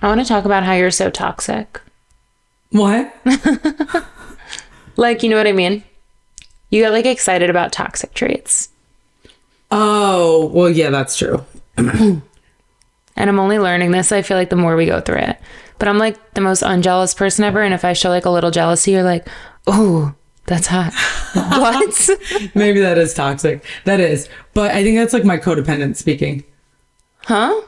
I want to talk about how you're so toxic. What? Like, you know what I mean? You get like excited about toxic traits. Oh, well, yeah, that's true. And I'm only learning this, I feel like, the more we go through it. But I'm like the most unjealous person ever. And if I show like a little jealousy, you're like, oh, that's hot. What? Maybe that is toxic. That is. But I think that's like my codependent speaking. Huh?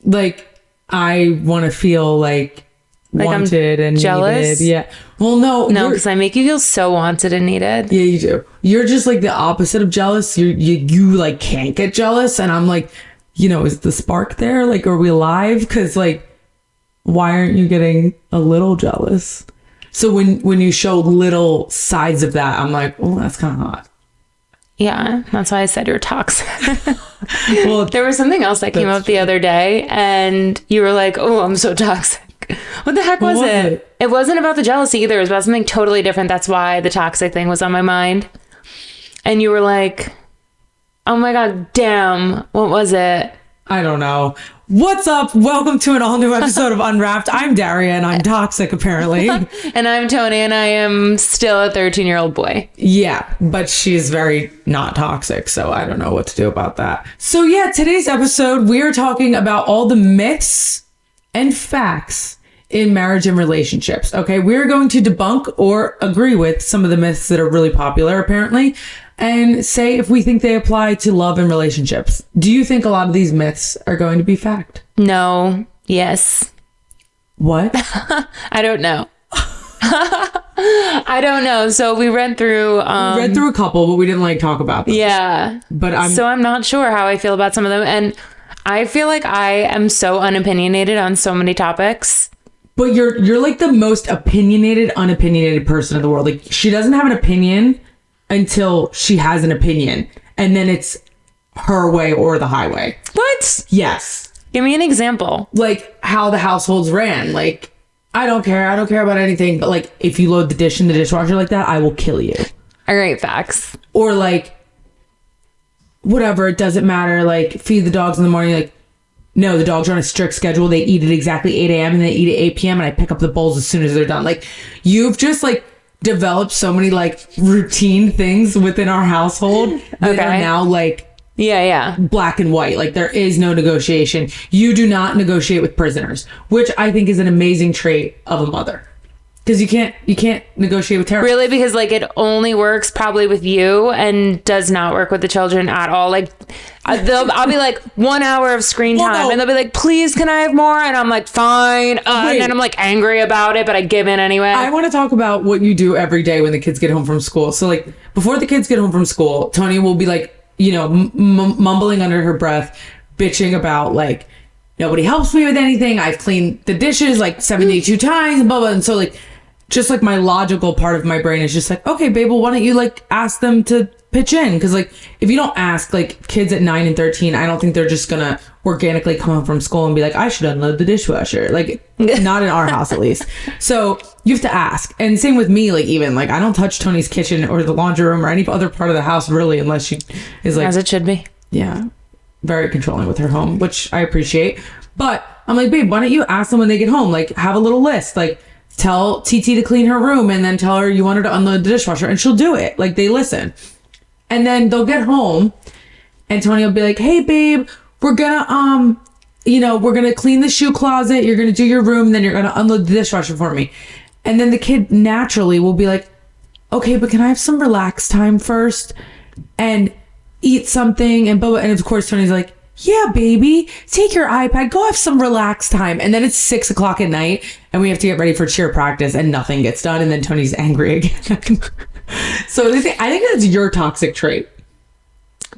Like, I want to feel like wanted and jealous? needed. Yeah. Well, no, because I make you feel so wanted and needed. Yeah, you do. You're just like the opposite of jealous. You like can't get jealous, and I'm like, is the spark there? Like, are we alive? Because like, why aren't you getting a little jealous? So when you show little sides of that, I'm like, oh, that's kind of hot. Yeah, that's why I said you're toxic. Well, there was something else that came up the other day, and you were like, oh, I'm so toxic. What the heck was it? It wasn't about the jealousy either. It was about something totally different. That's why the toxic thing was on my mind. And you were like, oh my God, damn. What was it? I don't know. What's up? Welcome to an all new episode of Unwrapped. I'm Daria and I'm toxic apparently. And I'm Toni and I am still a 13-year-old boy. Yeah, but she's very not toxic, so I don't know what to do about that. So yeah, today's episode, we are talking about all the myths and facts in marriage and relationships. Okay, we're going to debunk or agree with some of the myths that are really popular apparently, and say if we think they apply to love and relationships. Do you think a lot of these myths are going to be fact? No. Yes. What? I don't know. I don't know. So we read through a couple, but we didn't like talk about them. Yeah. But I'm not sure how I feel about some of them, and I feel like I am so unopinionated on so many topics. But you're like the most unopinionated person in the world. Like, she doesn't have an opinion until she has an opinion, and then it's her way or the highway. What? Yes. Give me an example. Like how the households ran. Like, I don't care about anything, but like if you load the dish in the dishwasher like that, I will kill you. All right, facts. Or like, whatever, it doesn't matter. Like, feed the dogs in the morning. Like, no, the dogs are on a strict schedule. They eat at exactly 8 a.m. and they eat at 8 p.m. and I pick up the bowls as soon as they're done. Like, you've just like developed so many like routine things within our household that are now like black and white. Like, there is no negotiation. You do not negotiate with prisoners, which I think is an amazing trait of a mother. Because you can't negotiate with terrorists. Really? Because like it only works probably with you and does not work with the children at all. Like I'll be like 1 hour of screen time and they'll be like, please, can I have more? And I'm like, fine. And then I'm like angry about it, but I give in anyway. I want to talk about what you do every day when the kids get home from school. So like before the kids get home from school, Toni will be like, mumbling under her breath, bitching about like, nobody helps me with anything. I've cleaned the dishes like 72 times, blah, blah. And so like, just like my logical part of my brain is just like, okay, babe, well, why don't you like ask them to pitch in? Because like, if you don't ask, like kids at 9 and 13, I don't think they're just gonna organically come home from school and be like, I should unload the dishwasher. Like, not in our house at least. So you have to ask. And same with me, like even like I don't touch Toni's kitchen or the laundry room or any other part of the house really, unless she is like, as it should be. Yeah, very controlling with her home, which I appreciate. But I'm like, babe, why don't you ask them when they get home? Like, have a little list. Like, tell TT to clean her room and then tell her you want her to unload the dishwasher, and she'll do it. Like, they listen. And then they'll get home and Toni will be like, hey babe, we're gonna we're gonna clean the shoe closet, you're gonna do your room, and then you're gonna unload the dishwasher for me. And then the kid naturally will be like, okay, but can I have some relaxed time first and eat something and blah, blah. And of course Toni's like, yeah, baby, take your iPad, go have some relaxed time. And then it's 6 o'clock at night and we have to get ready for cheer practice and nothing gets done. And then Toni's angry again. So I think that's your toxic trait.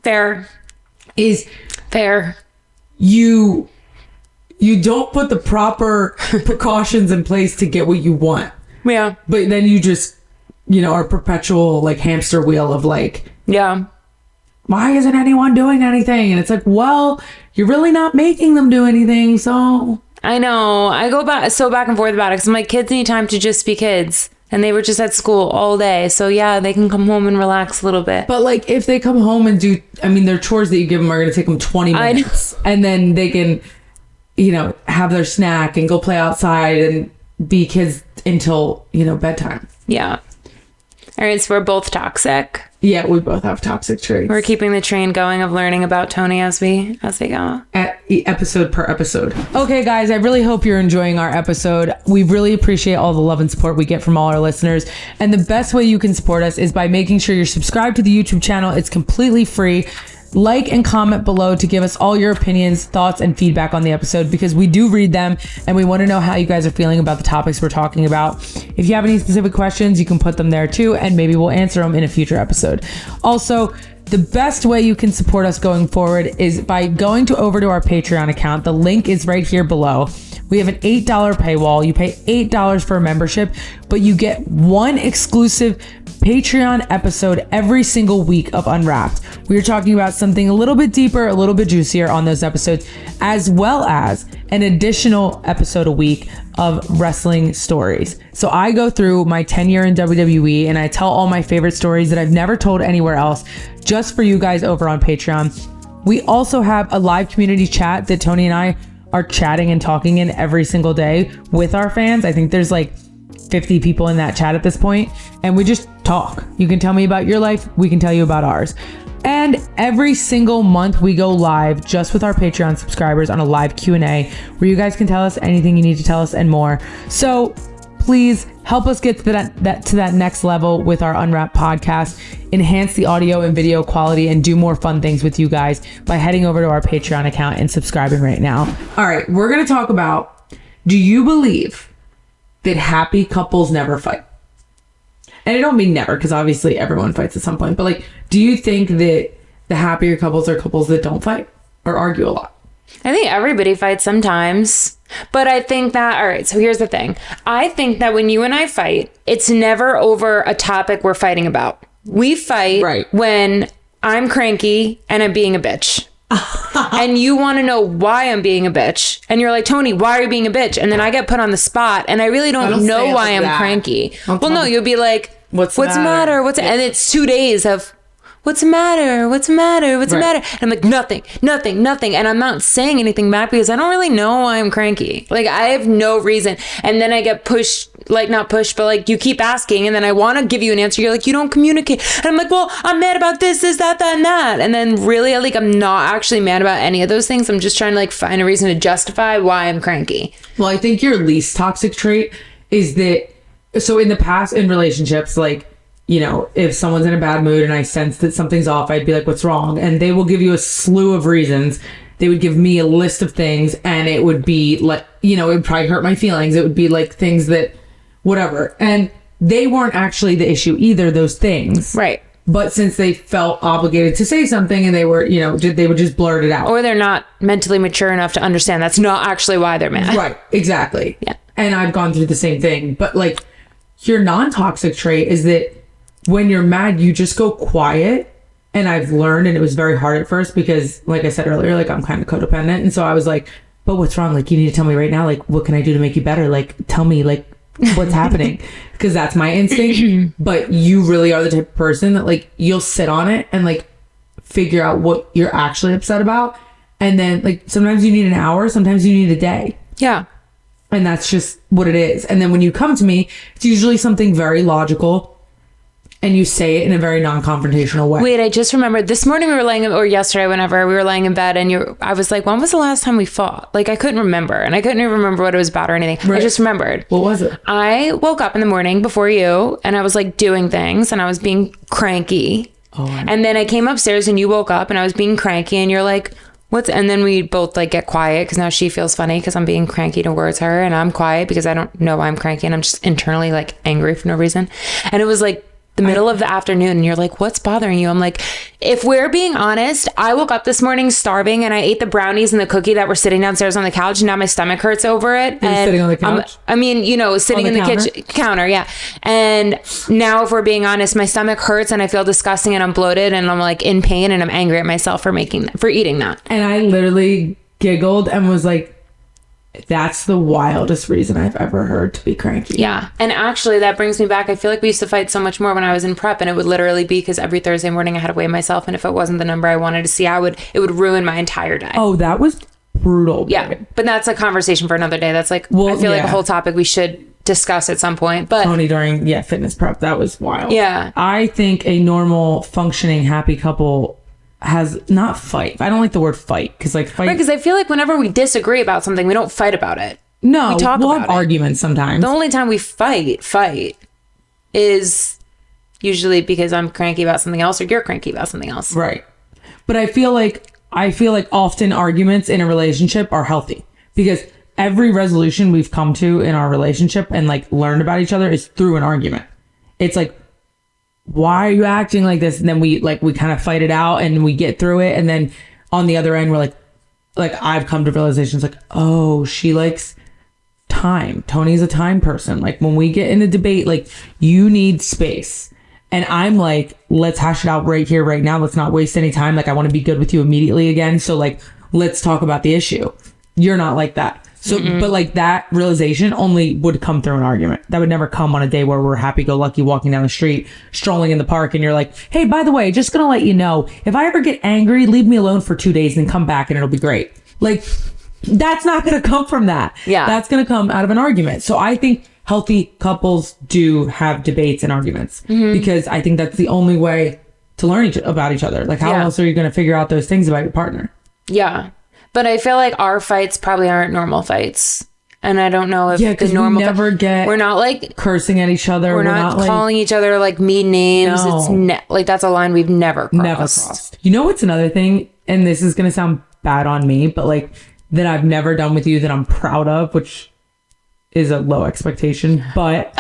Fair. You don't put the proper precautions in place to get what you want. Yeah. But then you just, are perpetual like hamster wheel of like, yeah, why isn't anyone doing anything? And it's like, well, you're really not making them do anything, so. I know. I go back and forth about it because my kids need time to just be kids. And they were just at school all day. So yeah, they can come home and relax a little bit. But like if they come home and do, their chores that you give them are going to take them 20 minutes. And then they can have their snack and go play outside and be kids until, bedtime. Yeah. All right, so we're both toxic. Yeah, we both have toxic traits. We're keeping the train going of learning about Toni as we go. Episode per episode. Okay, guys, I really hope you're enjoying our episode. We really appreciate all the love and support we get from all our listeners. And the best way you can support us is by making sure you're subscribed to the YouTube channel. It's completely free. Like and comment below to give us all your opinions, thoughts, and feedback on the episode, because we do read them and we want to know how you guys are feeling about the topics we're talking about. If you have any specific questions, you can put them there too, and maybe we'll answer them in a future episode. Also, the best way you can support us going forward is by going over to our Patreon account. The link is right here below. We have an $8 paywall. You pay $8 for a membership, but you get one exclusive Patreon episode every single week of Unwrapped. We are talking about something a little bit deeper, a little bit juicier on those episodes, as well as an additional episode a week of wrestling stories. So I go through my tenure in WWE and I tell all my favorite stories that I've never told anywhere else, just for you guys over on Patreon. We also have a live community chat that Toni and I are chatting and talking in every single day with our fans. I think there's like 50 people in that chat at this point, and we just talk. You can tell me about your life, we can tell you about ours. And every single month we go live just with our Patreon subscribers on a live Q&A where you guys can tell us anything you need to tell us and more. So please help us get to that next level with our Unwrapped podcast, enhance the audio and video quality, and do more fun things with you guys by heading over to our Patreon account and subscribing right now. All right, we're going to talk about, do you believe that happy couples never fight? And I don't mean never, because obviously everyone fights at some point, but like, do you think that the happier couples are couples that don't fight or argue a lot? I think everybody fights sometimes, but I think that, all right, so here's the thing. I think that when you and I fight, it's never over a topic we're fighting about. We fight when I'm cranky and I'm being a bitch. And you want to know why I'm being a bitch. And you're like, Toni, why are you being a bitch? And then I get put on the spot and I really don't know why I'm cranky. Well, no, you'll be like, what's the matter? And it's 2 days of, what's the matter? What's the matter? What's the matter? And I'm like, nothing. And I'm not saying anything back because I don't really know why I'm cranky. Like, I have no reason. And then I get pushed, like, not pushed, but like, you keep asking. And then I want to give you an answer. You're like, you don't communicate. And I'm like, well, I'm mad about this, that, and that. And then really, like, I'm not actually mad about any of those things. I'm just trying to like find a reason to justify why I'm cranky. Well, I think your least toxic trait is that, so in the past, in relationships, like, if someone's in a bad mood and I sense that something's off, I'd be like, what's wrong? And they will give you a slew of reasons. They would give me a list of things, and it would be like, it would probably hurt my feelings. It would be like things that, whatever. And they weren't actually the issue either, those things. Right. But since they felt obligated to say something and they were, they would just blurt it out. Or they're not mentally mature enough to understand that's not actually why they're mad. Right. Exactly. Yeah. And I've gone through the same thing. But like, your non-toxic trait is that when you're mad, you just go quiet. And I've learned, and it was very hard at first because, like I said earlier, like, I'm kind of codependent. And so I was like, but what's wrong? Like, you need to tell me right now. Like, what can I do to make you better? Like, tell me, like, what's happening? Because that's my instinct. But you really are the type of person that, like, you'll sit on it and, like, figure out what you're actually upset about. And then, like, sometimes you need an hour. Sometimes you need a day. Yeah. And that's just what it is. And then when you come to me, it's usually something very logical. And you say it in a very non-confrontational way. Wait, I just remembered this morning we were laying, or yesterday, whenever we were laying in bed, and I was like, when was the last time we fought? Like, I couldn't remember, and I couldn't even remember what it was about or anything. Right. I just remembered. What was it? I woke up in the morning before you, and I was like doing things, and I was being cranky. Oh. And then I came upstairs, and you woke up, and I was being cranky, and you're like, what's? And then we both like get quiet because now she feels funny because I'm being cranky towards her, and I'm quiet because I don't know why I'm cranky, and I'm just internally like angry for no reason. And it was like the middle of the afternoon, and you're like, what's bothering you? I'm like, if we're being honest, I woke up this morning starving, and I ate the brownies and the cookie that were sitting downstairs on the couch, and now my stomach hurts over it. And sitting on the couch? Sitting in the kitchen counter, yeah. And now, if we're being honest, my stomach hurts, and I feel disgusting, and I'm bloated, and I'm like in pain, and I'm angry at myself for eating that. And I literally giggled and was like, that's the wildest reason I've ever heard to be cranky. Yeah. And actually, that brings me back. I feel like we used to fight so much more when I was in prep, and it would literally be because every Thursday morning I had to weigh myself, and if it wasn't the number I wanted to see, it would ruin my entire day. Oh, that was brutal. Yeah. babe. But that's a conversation for another day. That's like, I feel like a whole topic we should discuss at some point. But Toni during fitness prep, that was wild. Yeah. I think a normal, functioning, happy couple has not fight. I don't like the word fight because like fight. because I feel like whenever we disagree about something, we don't fight about it. No, we talk we'll about have it. arguments sometimes. The only time we fight is usually because I'm cranky about something else or you're cranky about something else. Right. But I feel like often arguments in a relationship are healthy because every resolution we've come to in our relationship and like learned about each other is through an argument. It's like, why are you acting like this? And then we kind of fight it out and we get through it. And then on the other end, we're like I've come to realizations like, oh, she likes time. Toni's a time person. Like when we get in a debate, like you need space. And I'm like, let's hash it out right here, right now. Let's not waste any time. Like I want to be good with you immediately again. So like, let's talk about the issue. You're not like that. So, but like that realization only would come through an argument. That would never come on a day where we're happy-go-lucky walking down the street, strolling in the park, and you're like, hey, by the way, just gonna let you know, if I ever get angry, leave me alone for 2 days and come back and it'll be great. Like, that's not gonna come from that. Yeah. That's gonna come out of an argument. So I think healthy couples do have debates and arguments because I think that's the only way to learn about each other. Like, how else are you gonna figure out those things about your partner? Yeah. But I feel like our fights probably aren't normal fights. And I don't know if because normal we never get we're not like cursing at each other. We're not calling each other like mean names. No. It's like that's a line we've never crossed. You know what's another thing? And this is gonna sound bad on me, but like that I've never done with you that I'm proud of, which is a low expectation, but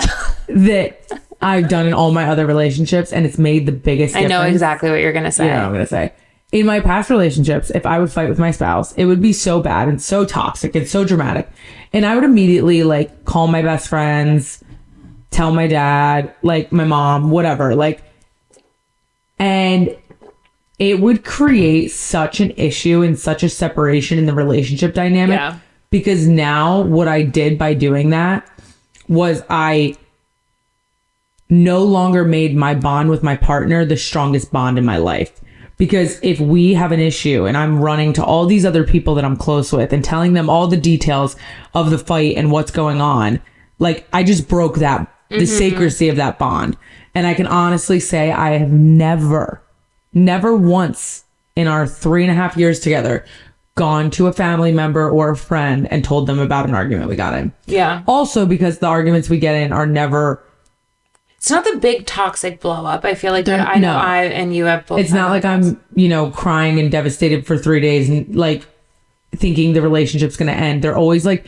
that I've done in all my other relationships and it's made the biggest difference. I know exactly what you're gonna say. You know what I'm gonna say. In my past relationships, if I would fight with my spouse, it would be so bad and so toxic and so dramatic. And I would immediately like call my best friends, tell my dad, like my mom, whatever, like, and it would create such an issue and such a separation in the relationship dynamic. Yeah. Because now what I did by doing that was I no longer made my bond with my partner the strongest bond in my life. Because if we have an issue and I'm running to all these other people that I'm close with and telling them all the details of the fight and what's going on, like I just broke that, the sacredcy of that bond. And I can honestly say I have never once in our 3.5 years together gone to a family member or a friend and told them about an argument we got in. Yeah. Also because the arguments we get in are never... It's not the big toxic blow up. I feel like I know I and you have both. It's not like I'm, crying and devastated for 3 days and like thinking the relationship's going to end. They're always like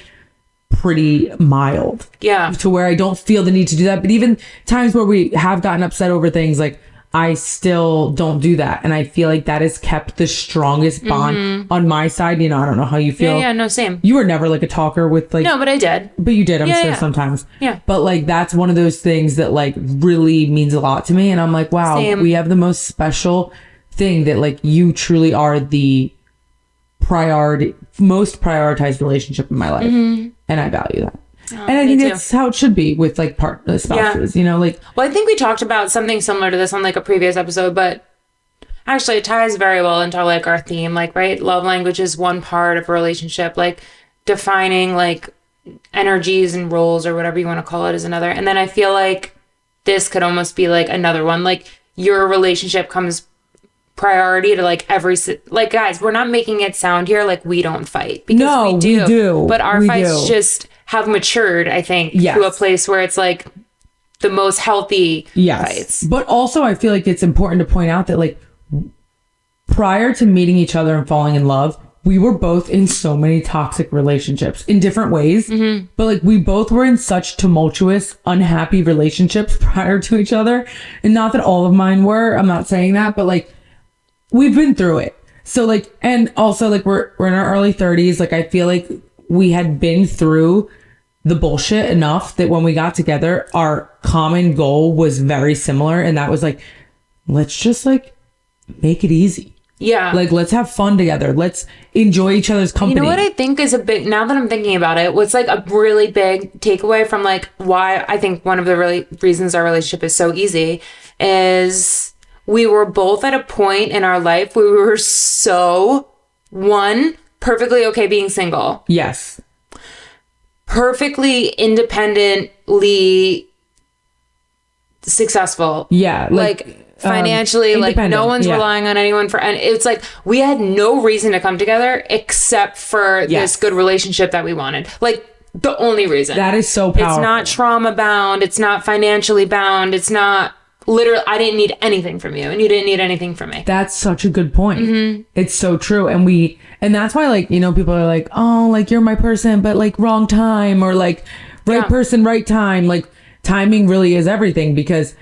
pretty mild. Yeah. To where I don't feel the need to do that. But even times where we have gotten upset over things, like I still don't do that. And I feel like that has kept the strongest bond on my side. I don't know how you feel. Yeah, no, same. You were never like a talker with like... No, but I did. But you did, I'm sure Yeah. sometimes. Yeah. But like, that's one of those things that like really means a lot to me. And I'm like, wow, Same. we have the most special thing that like you truly are the most prioritized relationship in my life. And I value that. And I think that's how it should be with like spouses, like... Well, I think we talked about something similar to this on like a previous episode, but actually it ties very well into like our theme, like, right? Love language is one part of a relationship, like defining like energies and roles or whatever you want to call it is another. And then I feel like this could almost be like another one, like your relationship comes priority to like like guys, we're not making it sound here like we don't fight, because we do. But our fights just have matured, I think, to a place where it's like the most healthy fights. But also I feel like it's important to point out that like prior to meeting each other and falling in love, we were both in so many toxic relationships in different ways. But like we both were in such tumultuous, unhappy relationships prior to each other. And not that all of mine were, I'm not saying that, but like we've been through it. So like, and also like we're in our early 30s. Like I feel like we had been through the bullshit enough that when we got together, our common goal was very similar. And that was like, let's just like make it easy. Yeah. Like, let's have fun together. Let's enjoy each other's company. You know what I think is now that I'm thinking about it, what's like a really big takeaway from like why I think one of the really reasons our relationship is so easy is we were both at a point in our life where we were so, one, perfectly okay being single. Yes. Perfectly independently successful. Yeah. Like financially, like no one's relying on anyone for, and it's like we had no reason to come together except for this good relationship that we wanted. Like the only reason. That is so powerful. It's not trauma bound. It's not financially bound. It's not literally, I didn't need anything from you and you didn't need anything from me. That's such a good point. It's so true. And that's why, like, you know, people are like, oh, like you're my person, but like wrong time, or like right person, right time. Like timing really is everything, because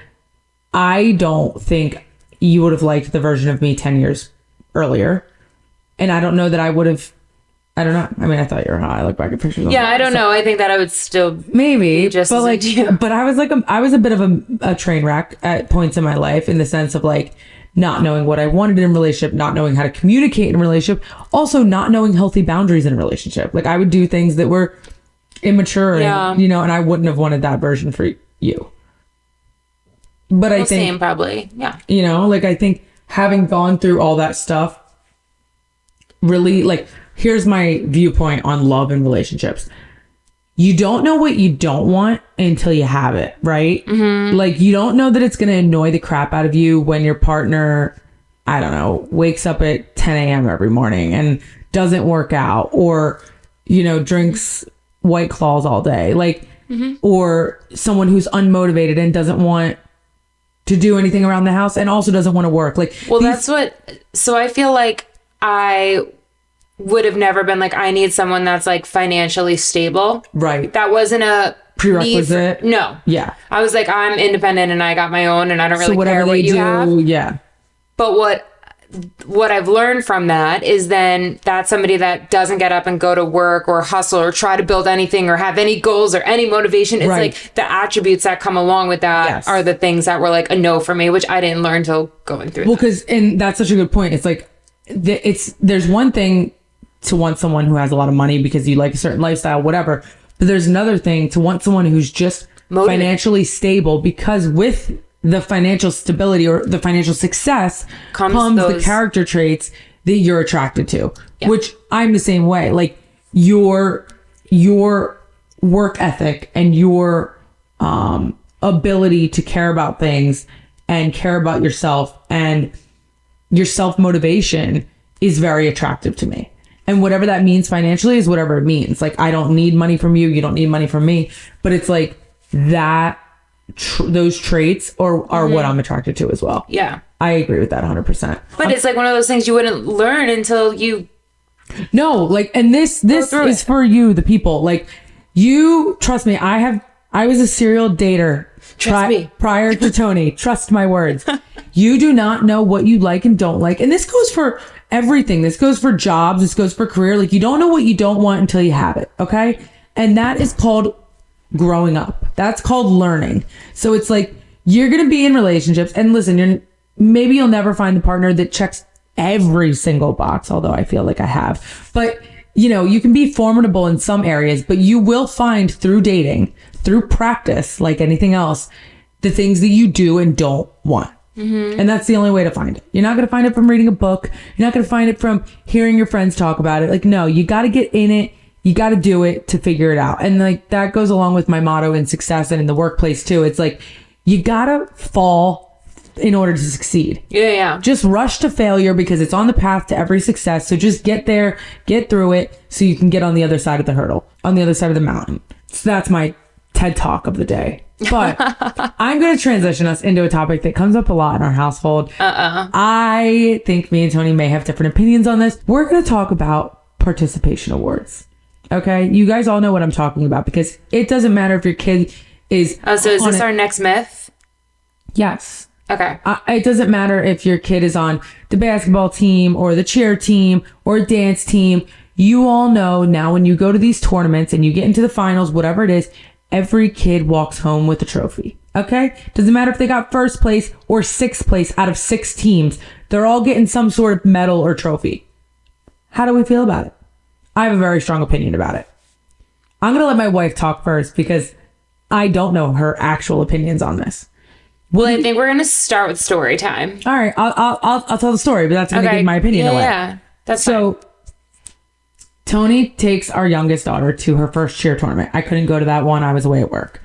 I don't think you would have liked the version of me 10 years earlier. And I don't know that I would have, I don't know. I mean, I thought you were hot. I look back at pictures. Yeah, I don't know. I think that I would still maybe just but like, but I was a bit of a train wreck at points in my life, in the sense of like not knowing what I wanted in a relationship, not knowing how to communicate in a relationship, also not knowing healthy boundaries in a relationship. Like I would do things that were immature, and you know, and I wouldn't have wanted that version for you. But I think same probably, you know, like I think having gone through all that stuff, really, like, here's my viewpoint on love and relationships. You don't know what you don't want until you have it, right? Like, you don't know that it's going to annoy the crap out of you when your partner, I don't know, wakes up at 10 a.m. every morning and doesn't work out, or, you know, drinks White Claws all day. Like, or someone who's unmotivated and doesn't want to do anything around the house and also doesn't want to work. Like, well, so I feel like I would have never been like, I need someone that's like financially stable. Right. That wasn't a prerequisite. No. Yeah. I was like, I'm independent and I got my own and I don't really care what you have. Yeah. But what I've learned from that is then that's somebody that doesn't get up and go to work or hustle or try to build anything or have any goals or any motivation. It's like the attributes that come along with that are the things that were like a no for me, which I didn't learn till going through. Well, and that's such a good point. It's like, there's one thing to want someone who has a lot of money because you like a certain lifestyle, whatever. But there's another thing to want someone who's just financially stable, because with the financial stability or the financial success comes the character traits that you're attracted to, which I'm the same way. Like your work ethic and your ability to care about things and care about yourself and your self-motivation is very attractive to me. And whatever that means financially is whatever it means. Like, I don't need money from you. You don't need money from me. But it's like that, those traits are what I'm attracted to as well. Yeah. I agree with that 100%. But it's like one of those things you wouldn't learn until you. No, like, and this is for you, the people. Like, you, trust me, I was a serial dater. Trust me. Prior to Toni. Trust my words. You do not know what you like and don't like. And this goes for everything. This goes for jobs. This goes for career. Like, you don't know what you don't want until you have it. Okay. And that is called growing up. That's called learning. So it's like, you're going to be in relationships, and listen, maybe you'll never find the partner that checks every single box, although I feel like I have. But, you know, you can be formidable in some areas, but you will find through dating, through practice, like anything else, the things that you do and don't want. And that's the only way to find it. You're not going to find it from reading a book. You're not going to find it from hearing your friends talk about it. Like, no, you got to get in it. You got to do it to figure it out. And like, that goes along with my motto in success and in the workplace too. It's like, you got to fall in order to succeed. Yeah. Just rush to failure because it's on the path to every success. So just get there, get through it so you can get on the other side of the hurdle, on the other side of the mountain. So that's my TED Talk of the day. But I'm going to transition us into a topic that comes up a lot in our household. I think me and Toni may have different opinions on this. We're going to talk about participation awards. Okay? You guys all know what I'm talking about, because it doesn't matter if your kid is... Oh, so is this our next myth? Yes. Okay. It doesn't matter if your kid is on the basketball team or the cheer team or dance team. You all know now, when you go to these tournaments and you get into the finals, whatever it is, every kid walks home with a trophy. Okay? Doesn't matter if they got first place or sixth place out of 6 teams. They're all getting some sort of medal or trophy. How do we feel about it? I have a very strong opinion about it. I'm going to let my wife talk first because I don't know her actual opinions on this. Well, I think we're going to start with story time. All right. I'll tell the story, but that's going to give my opinion away. Yeah. That's so. fine. Toni takes our youngest daughter to her first cheer tournament. I couldn't go to that one. I was away at work.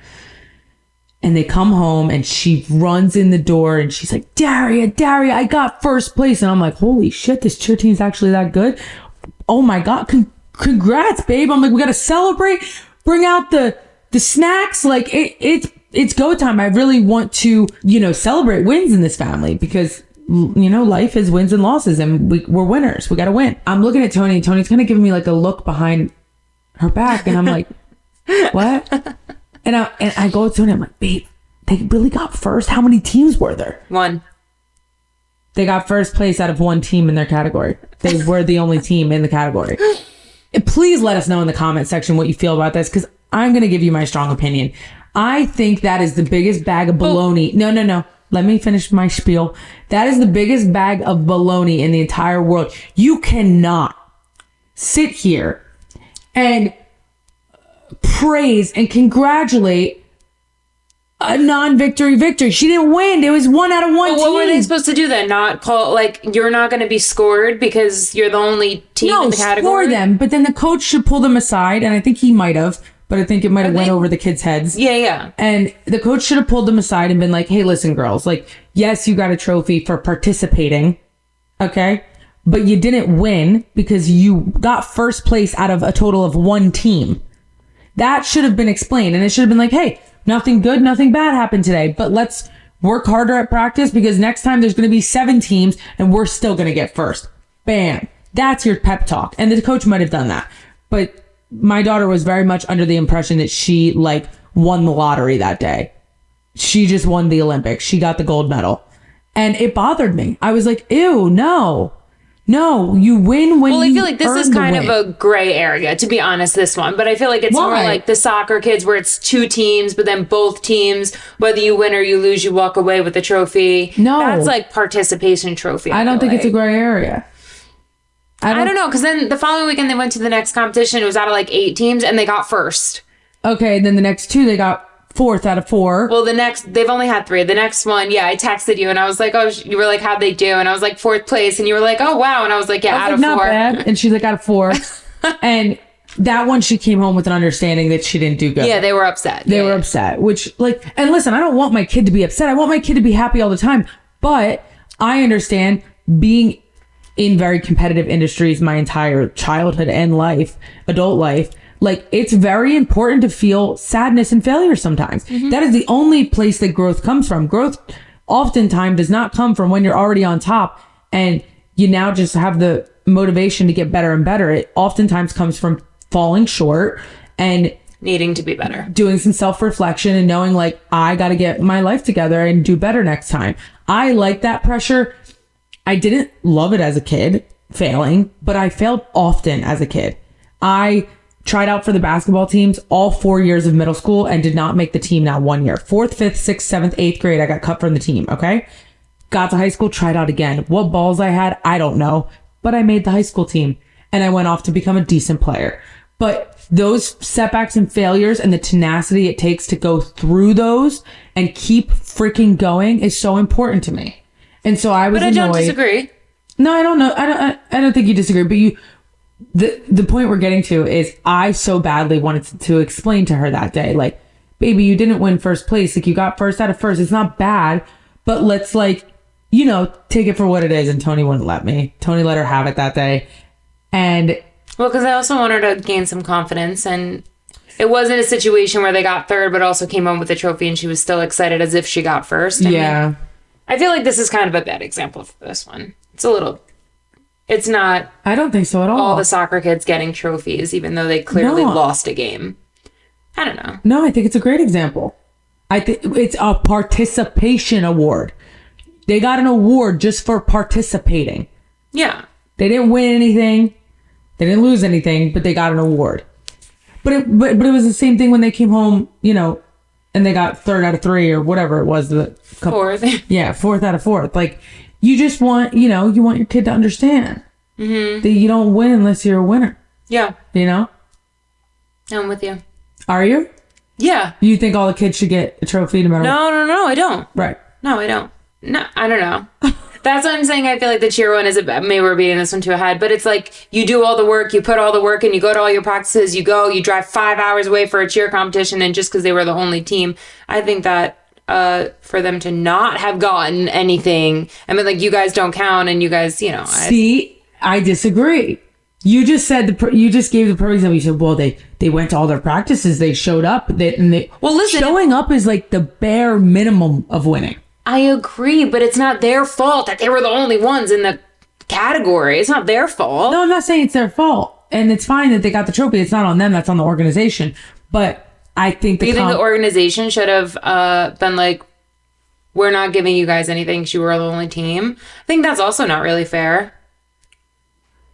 And they come home and she runs in the door and she's like, Daria, I got first place. And I'm like, holy shit, this cheer team's actually that good. Oh my God. Congrats, babe. I'm like, we got to celebrate. Bring out the snacks. Like it's go time. I really want to, celebrate wins in this family because, life is wins and losses and we're winners. We got to win. I'm looking at Toni. Toni's kind of giving me like a look behind her back. And I'm like, what? And I go to Toni, I'm like, babe, they really got first? How many teams were there? 1. They got first place out of 1 team in their category. They were the only team in the category. Please let us know in the comment section what you feel about this, because I'm going to give you my strong opinion. I think that is the biggest bag of baloney. No. Let me finish my spiel. That is the biggest bag of baloney in the entire world. You cannot sit here and praise and congratulate a non-victory victory. She didn't win. It was 1 out of 1 team. What were they supposed to do then? Not call, like, you're not going to be scored because you're the only team in the category? No, score them. But then the coach should pull them aside, and I think he might have, but I think it might have went over the kids' heads. Yeah. And the coach should have pulled them aside and been like, hey, listen, girls, like, yes, you got a trophy for participating, okay? But you didn't win because you got first place out of a total of 1 team. That should have been explained. And it should have been like, hey, nothing good, nothing bad happened today, but let's work harder at practice because next time there's going to be 7 teams and we're still going to get first. Bam. That's your pep talk. And the coach might have done that. But my daughter was very much under the impression that she won the lottery that day. She just won the Olympics. She got the gold medal. And it bothered me. I was like, ew, no, you win when you. Well, I feel like this is kind of a gray area, to be honest, this one. But I feel like it's more like the soccer kids where it's 2 teams, but then both teams, whether you win or you lose, you walk away with a trophy. No. That's like participation trophy. I don't think it's a gray area. I don't know, because then the following weekend they went to the next competition. It was out of 8 teams, and they got first. Okay, then the next 2 they got 4th out of 4. Well, they've only had 3. The next one, I texted you, and I was like, oh, you were like, how'd they do? And I was like, 4th place, and you were like, oh, wow. And I was like, yeah, out of 4. Not bad. And she's like, out of 4. And that one, she came home with an understanding that she didn't do good. Yeah, they were upset. They were upset, which and listen, I don't want my kid to be upset. I want my kid to be happy all the time. But I understand being in very competitive industries my entire childhood and adult life, it's very important to feel sadness and failure sometimes. Mm-hmm. That is the only place that growth comes from. Growth oftentimes does not come from when you're already on top and you now just have the motivation to get better and better. It oftentimes comes from falling short and needing to be better, doing some self-reflection and knowing I got to get my life together and do better next time. I like that pressure. I didn't love it as a kid, failing, but I failed often as a kid. I tried out for the basketball teams all 4 years of middle school and did not make the team not 1 year. 4th, 5th, 6th, 7th, 8th grade, I got cut from the team, okay? Got to high school, tried out again. What balls I had, I don't know. But I made the high school team and I went off to become a decent player. But those setbacks and failures and the tenacity it takes to go through those and keep freaking going is so important to me. And so I was annoyed. But I don't disagree. No, I don't know. I don't think you disagree. But the point we're getting to is I so badly wanted to explain to her that day, baby, you didn't win first place. You got first out of first. It's not bad, but let's take it for what it is. And Toni wouldn't let me. Toni let her have it that day. And because I also want her to gain some confidence, and it wasn't a situation where they got 3rd, but also came home with a trophy and she was still excited as if she got first. I feel like this is kind of a bad example for this one. It's not. I don't think so at all. All the soccer kids getting trophies, even though they clearly lost a game. I don't know. No, I think it's a great example. I think it's a participation award. They got an award just for participating. Yeah. They didn't win anything. They didn't lose anything, but they got an award. But it was the same thing when they came home, and they got 3rd out of 3 or whatever it was. 4th. Yeah, 4th out of 4th. You just want, you want your kid to understand that you don't win unless you're a winner. Yeah. I'm with you. Are you? Yeah. You think all the kids should get a trophy no matter what? No, I don't. Right. No, I don't. No, I don't know. That's what I'm saying. I feel like the cheer one is maybe we're beating this one to a head, but it's like you do all the work, you put all the work in, you go to all your practices, you drive 5 hours away for a cheer competition, and just because they were the only team, I think that for them to not have gotten anything, I mean, like, you guys don't count, and you guys, See, I disagree. You just said you just gave the perfect example. You said, well, they went to all their practices, they showed up, well, listen, showing up is like the bare minimum of winning. I agree, but it's not their fault that they were the only ones in the category. It's not their fault. No, I'm not saying it's their fault. And it's fine that they got the trophy. It's not on them. That's on the organization. But I think you think the organization should have been like, we're not giving you guys anything because you were the only team? I think that's also not really fair.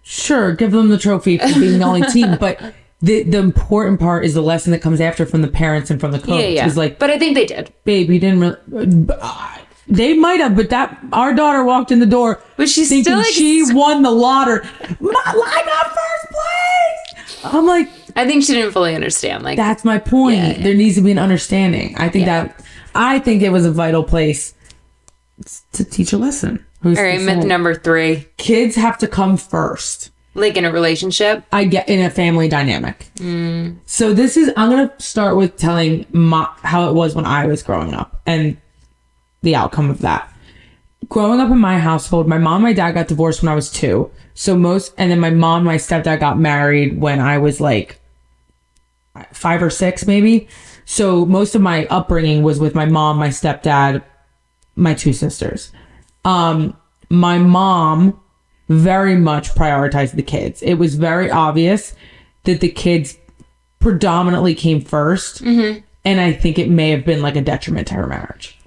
Sure, give them the trophy for being the only team. But the important part is the lesson that comes after from the parents and from the coach. Yeah. Is like, but I think they did. Babe, you didn't really... They might have, but our daughter walked in the door thinking still she won the lottery. I got first place. I'm like, I think she didn't fully understand. Like, that's my point. Yeah. There needs to be an understanding. I think it was a vital place to teach a lesson. All right, myth number 3: kids have to come first. Like in a relationship? I get in a family dynamic. So I'm gonna start with telling how it was when I was growing up and the outcome of that. Growing up in my household, my mom and my dad got divorced when I was 2. And then my mom and my stepdad got married when I was like 5 or 6 maybe. So most of my upbringing was with my mom, my stepdad, my 2 sisters. My mom very much prioritized the kids. It was very obvious that the kids predominantly came first. And I think it may have been like a detriment to her marriage.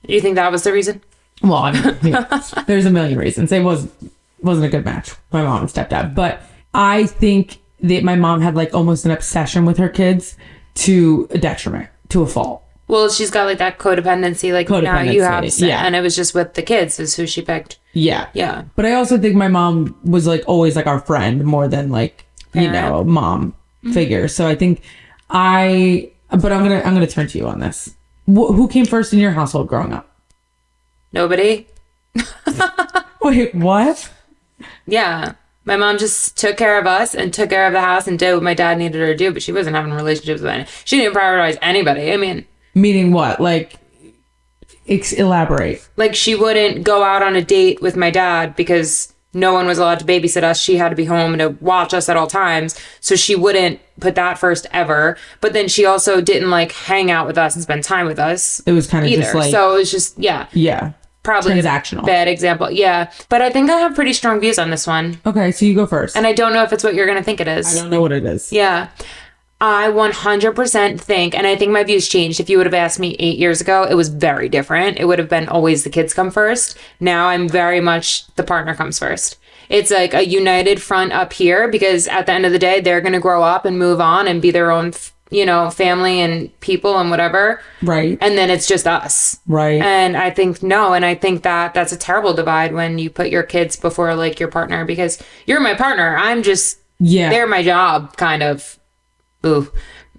You think that was the reason? Well, I mean, there's a million reasons. It wasn't a good match, my mom and stepdad. But I think that my mom had like almost an obsession with her kids to a detriment, to a fault. Well, she's got like that codependency, like now you have, and it was just with the kids is who she picked. Yeah. But I also think my mom was like always like our friend more than like, a mom figure. So I think but I'm gonna turn to you on this. Who came first in your household growing up? Nobody. Wait, what? Yeah. My mom just took care of us and took care of the house and did what my dad needed her to do, but she wasn't having relationships with anyone. She didn't prioritize anybody. I mean... Meaning what? Like, elaborate. Like, she wouldn't go out on a date with my dad because no one was allowed to babysit us. She had to be home to watch us at all times. So she wouldn't put that first ever. But then she also didn't like hang out with us and spend time with us. It was kind of just like... So it was just, Yeah. Probably transactional. A bad example. Yeah. But I think I have pretty strong views on this one. Okay, so you go first. And I don't know if it's what you're going to think it is. I don't know what it is. Yeah. I 100% think, and I think my views changed. If you would have asked me 8 years ago, it was very different. It would have been always the kids come first. Now I'm very much the partner comes first. It's like a united front up here because at the end of the day, they're going to grow up and move on and be their own, family and people and whatever. Right. And then it's just us. Right. And I think I think that that's a terrible divide when you put your kids before like your partner because you're my partner. I'm just, they're my job kind of. Ooh,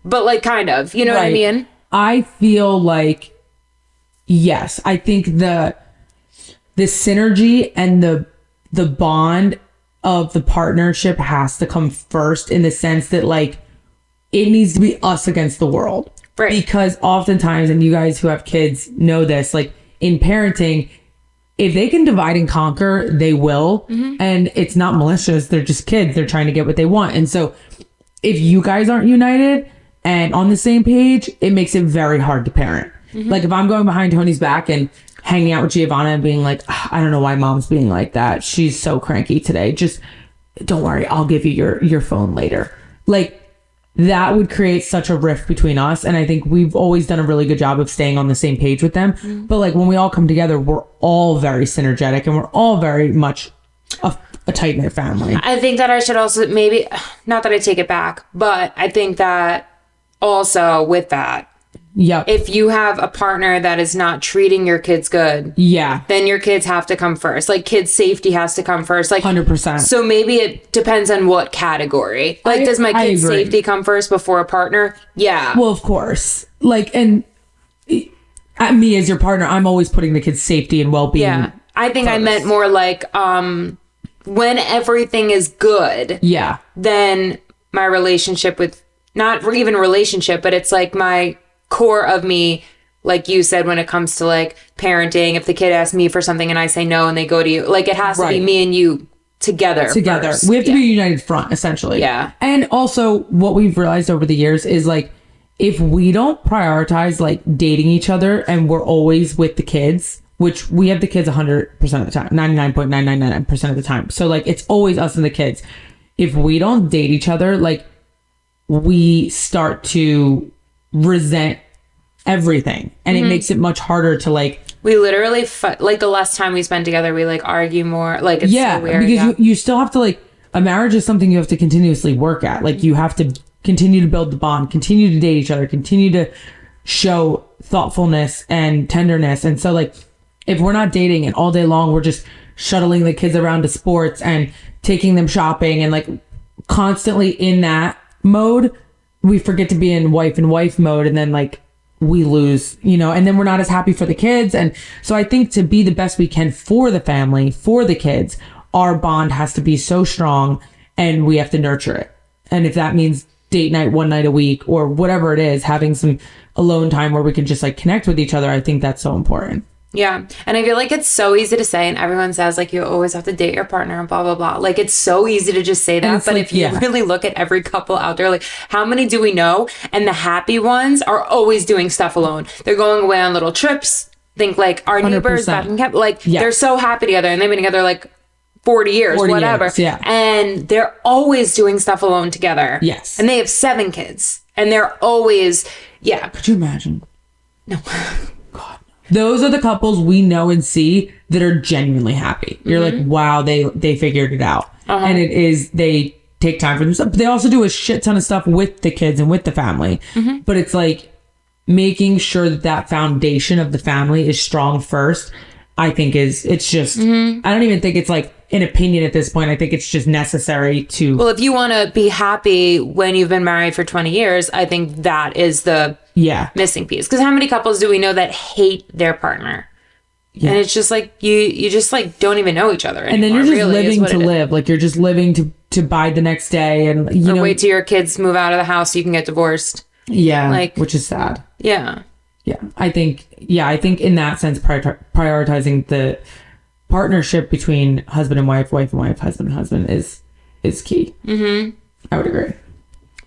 but like kind of, you know what I mean? I feel like, yes, I think the synergy and the bond of the partnership has to come first in the sense that like it needs to be us against the world. Right. Because oftentimes, and you guys who have kids know this, like in parenting, if they can divide and conquer, they will. And it's not malicious. They're just kids. They're trying to get what they want. And so if you guys aren't united and on the same page, it makes it very hard to parent. Like if I'm going behind Tony's back and hanging out with Giovanna and being like, I don't know why mom's being like that. She's so cranky today. Just don't worry. I'll give you your phone later. Like that would create such a rift between us. And I think we've always done a really good job of staying on the same page with them. But like when we all come together, we're all very synergetic and we're all very much a tight-knit family. I think that I should also maybe, not that I take it back, but I think that also with that, if you have a partner that is not treating your kids good, then your kids have to come first. Like kids' safety has to come first. Like 100%. So maybe it depends on what category. Like does my kids' safety come first before a partner? Yeah. Well, of course. Like, and me as your partner, I'm always putting the kids' safety and well-being I think I meant more like when everything is good. Yeah. Then my relationship with, not even relationship, but it's like my core of me, like you said, when it comes to like parenting, if the kid asks me for something and I say no and they go to you, like it has to be me and you together first. We have to be a united front, essentially. Yeah. And also what we've realized over the years is like, if we don't prioritize like dating each other and we're always with the kids, which we have the kids 100% of the time, 99.999% of the time. So like, it's always us and the kids. If we don't date each other, like we start to resent everything. And it makes it much harder to like, we literally like the less time we spend together, we like argue more. Like it's so weird. Because you still have to like, a marriage is something you have to continuously work at. Like you have to continue to build the bond, continue to date each other, continue to show thoughtfulness and tenderness. And so like, if we're not dating and all day long, we're just shuttling the kids around to sports and taking them shopping and like constantly in that mode, we forget to be in wife and wife mode. And then like we lose, you know, and then we're not as happy for the kids. And so I think to be the best we can for the family, for the kids, our bond has to be so strong and we have to nurture it. And if that means date night one night a week or whatever it is, having some alone time where we can just like connect with each other, I think that's so important. Yeah. And I feel like it's so easy to say, and everyone says like you always have to date your partner and blah, blah, blah. Like it's so easy to just say that. But like, if you really look at every couple out there, like how many do we know? And the happy ones are always doing stuff alone. They're going away on little trips. Think like our neighbors back in Kemp, like they're so happy together and they've been together like 40 years, whatever. Years, and they're always doing stuff alone together. Yes. And they have 7 kids and they're always, Could you imagine? No. God. Those are the couples we know and see that are genuinely happy. You're like, wow, they figured it out. And it is, they take time for themselves. But they also do a shit ton of stuff with the kids and with the family. But it's like making sure that that foundation of the family is strong first, I think it's just, I don't even think it's like an opinion at this point. I think it's just necessary to. Well, if you want to be happy when you've been married for 20 years, I think that is the missing piece. Because how many couples do we know that hate their partner? Yeah. And it's just like, you just like don't even know each other anymore. And then you're just living to live. Like you're just living to buy the next day. And you know, wait till your kids move out of the house so you can get divorced. Yeah. Like, which is sad. Yeah. Yeah. I think in that sense, prioritizing the partnership between husband and wife and wife, husband and husband is key. I would agree.